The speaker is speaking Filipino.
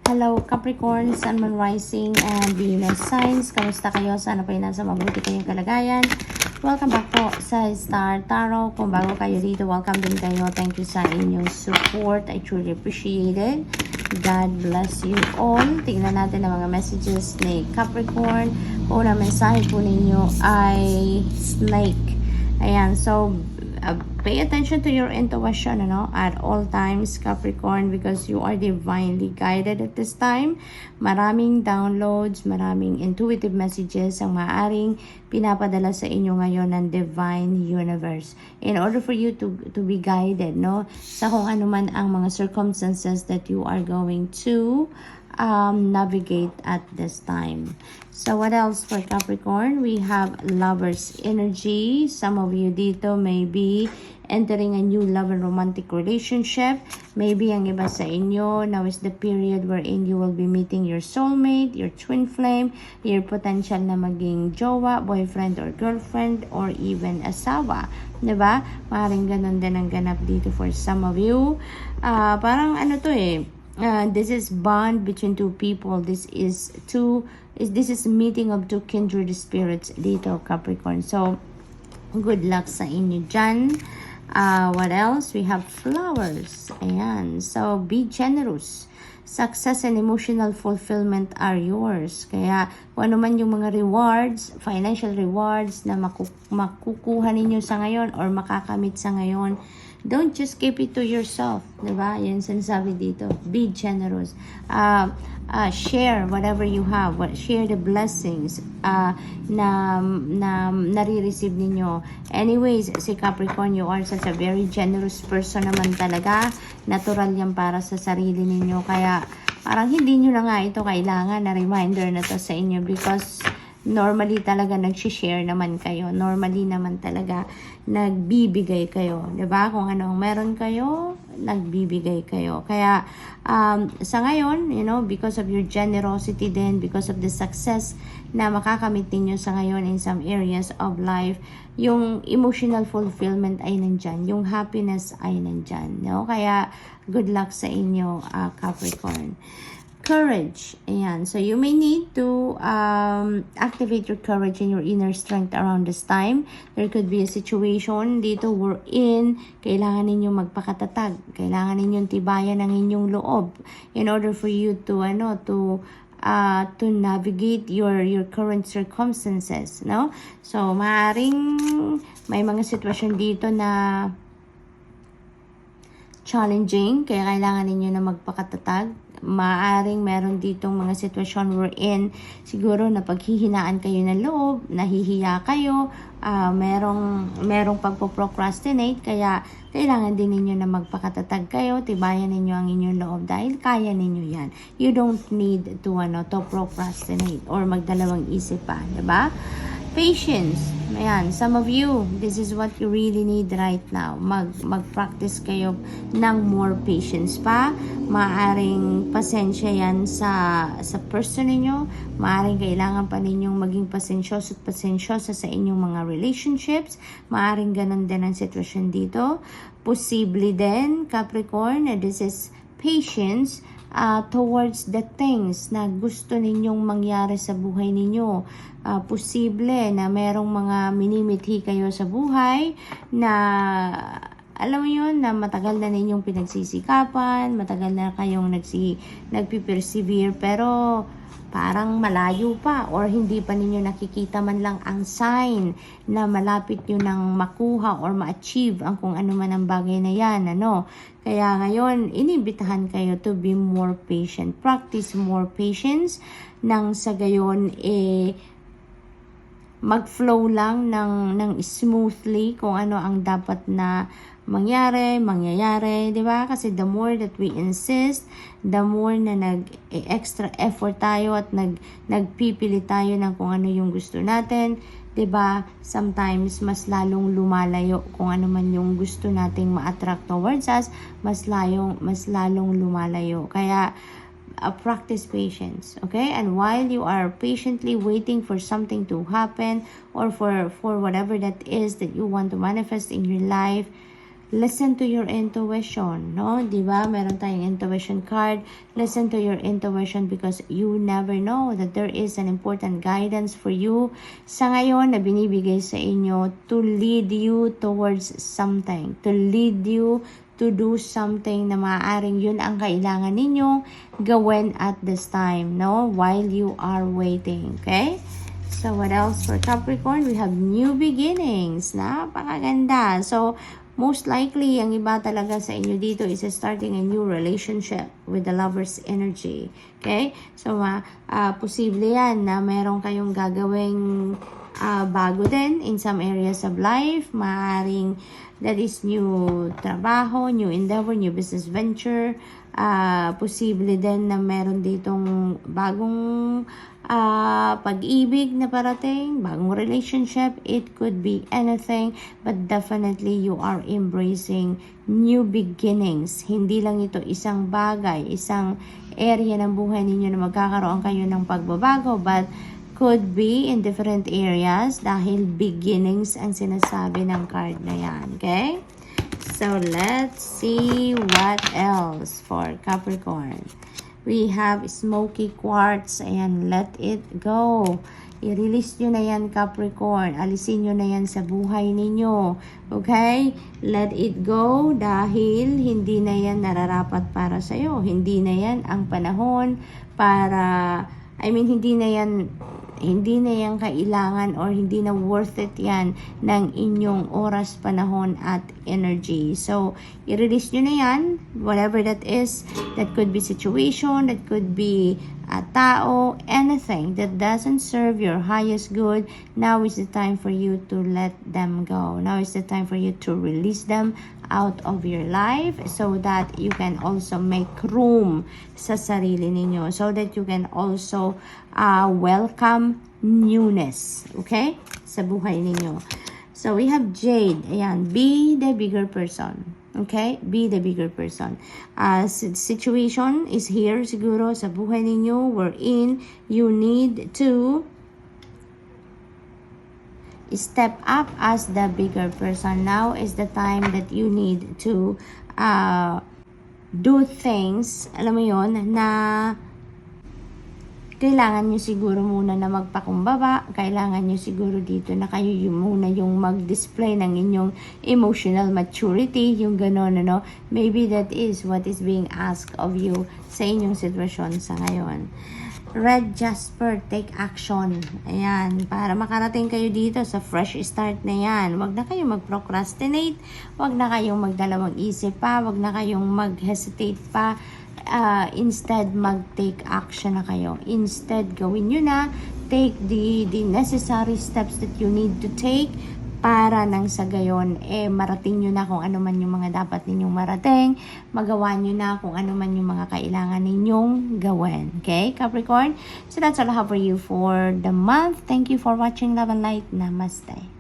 Hello Capricorn, Sun, Moon, Rising, and Venus signs. Kamusta kayo? Sana po ay nasa mabuti kayong kalagayan. Welcome back po sa Star Tarot. Kung bago kayo dito, welcome din kayo. Thank you sa inyong support. I truly appreciate it. God bless you all. Tingnan natin ang mga messages ni Capricorn. Unang mensahe po ninyo ay Snake. Ayan, so pay attention to your intuition at all times, Capricorn, because you are divinely guided at this time. Maraming downloads, maraming intuitive messages ang maaring pinapadala sa inyo ngayon ng divine universe in order for you to be guided sa kung ano man ang mga circumstances that you are going to navigate at this time. So what else for Capricorn? We have Lover's energy. Some of you dito may be entering a new love and romantic relationship. Maybe ang iba sa inyo, now is the period wherein you will be meeting your soulmate, your twin flame, your potential na maging jowa, boyfriend or girlfriend, or even asawa. Diba? Maaaring ganun din ang ganap dito for some of you. Parang this is bond between two people. This is meeting of two kindred spirits dito, Capricorn. So good luck sa inyo dyan. What else? We have flowers. Ayan. So be generous. Success and emotional fulfillment are yours. Kaya kung ano man yung mga rewards, financial rewards na makukuha ninyo sa ngayon or makakamit sa ngayon, don't just keep it to yourself. Diba? Yan sinasabi dito. Be generous. Share whatever you have. Share the blessings na nare-receive ninyo. Anyways, si Capricorn, you are such a very generous person naman talaga. Natural yan para sa sarili ninyo. Kaya parang hindi nyo na nga ito kailangan na reminder na to sa inyo because normally talaga nag-share naman kayo. Normally naman talaga nagbibigay kayo. Diba? Kung anong meron kayo, nagbibigay kayo. Kaya sa ngayon, because of your generosity then, because of the success na makakamit ninyo sa ngayon in some areas of life, yung emotional fulfillment ay nandyan. Yung happiness ay nandyan. Kaya good luck sa inyo, Capricorn. Courage. Ayan. So, you may need to activate your courage and your inner strength around this time. There could be a situation dito wherein kailangan ninyong magpakatatag. Kailangan ninyong tibayan ang inyong loob in order for you to navigate your current circumstances. So, maaaring may mga sitwasyon dito na challenging, kaya kailangan ninyo na magpakatatag. Maaring meron ditong mga sitwasyon wherein siguro na paghihinaan kayo ng loob, nahihiya kayo, merong pagpo-procrastinate, kaya kailangan din ninyo na magpakatatag kayo, tibayan ninyo ang inyong loob dahil kaya ninyo yan. You don't need to procrastinate or magdalawang isip pa, diba? Patience. Ayan, some of you, this is what you really need right now. Mag-practice kayo ng more patience pa. Maaring pasensya yan sa person ninyo. Maaring kailangan pa ninyong maging pasensyoso at pasensyosa sa inyong mga relationships. Maaring ganun din ang sitwasyon dito. Posible din, Capricorn, this is patience towards the things na gusto ninyong mangyari sa buhay ninyo. Posible na merong mga minimithi kayo sa buhay na alam mo yun, na matagal na ninyong pinagsisikapan, matagal na kayong nagpipersevere, pero parang malayo pa or hindi pa ninyo nakikita man lang ang sign na malapit nyo nang makuha or ma-achieve ang kung ano man ang bagay na yan. Kaya ngayon, inibitahan kayo to be more patient. Practice more patience nang sa gayon, mag-flow lang ng smoothly kung ano ang dapat na mangyayari, di ba? Kasi the more that we insist, the more na extra effort tayo at nagpipili tayo ng kung ano yung gusto natin, di ba? Sometimes mas lalong lumalayo kung ano man yung gusto nating ma-attract towards us, mas lalong lumalayo. Kaya practice patience, okay? And while you are patiently waiting for something to happen or for whatever that is that you want to manifest in your life, listen to your intuition, no? Diba? Meron tayong intuition card. Listen to your intuition because you never know that there is an important guidance for you sa ngayon na binibigay sa inyo to lead you towards something, to lead you to do something na maaaring yun ang kailangan ninyong gawin at this time, no? While you are waiting, okay? So, what else for Capricorn? We have new beginnings. Napakaganda. So, most likely, ang iba talaga sa inyo dito is starting a new relationship with the lover's energy. Okay? So, posible yan na meron kayong gagawing bago din in some areas of life. Maaring that is new trabaho, new endeavor, new business venture. Posible din na meron ditong bagong pag-ibig na parating, bagong relationship. It could be anything, but definitely you are embracing new beginnings. Hindi lang ito isang bagay, isang area ng buhay ninyo na magkakaroon kayo ng pagbabago, but could be in different areas dahil beginnings ang sinasabi ng card na yan. Okay? So, let's see what else for Capricorn. We have smoky quartz. Ayan, let it go. I-release nyo na yan, Capricorn. Alisin nyo na yan sa buhay ninyo. Okay? Let it go dahil hindi na yan nararapat para sa'yo. Hindi na yan ang panahon para, hindi na yan kailangan or hindi na worth it yan ng inyong oras, panahon at energy. So, i-release nyo na yan, whatever that is. That could be situation, that could be a tao, anything that doesn't serve your highest good. Now is the time for you to let them go. Now is the time for you to release them out of your life so that you can also make room sa sarili ninyo, so that you can also welcome newness, okay, sa buhay ninyo. So we have Jade. Ayan, be the bigger person. Okay? Be the bigger person. Situation is here siguro sa buhay ninyo wherein you need to step up as the bigger person. Now is the time that you need to do things, alam mo yon, na kailangan nyo siguro muna na magpakumbaba. Kailangan nyo siguro dito na kayo muna yung mag-display ng inyong emotional maturity, yung gano'n, ano. Maybe that is what is being asked of you sa inyong sitwasyon sa ngayon. Red Jasper, take action. Ayan, para makarating kayo dito sa fresh start na yan. Huwag na kayong mag-procrastinate. Huwag na kayong magdalawang isip pa. Huwag na kayong mag-hesitate pa. Instead, mag-take action na kayo. Instead, gawin nyo na. Take the necessary steps that you need to take para nang sa gayon, marating nyo na kung ano man yung mga dapat ninyong marating. Magawa nyo na kung ano man yung mga kailangan ninyong gawin. Okay, Capricorn? So that's all I have for you for the month. Thank you for watching. Love and light. Namaste.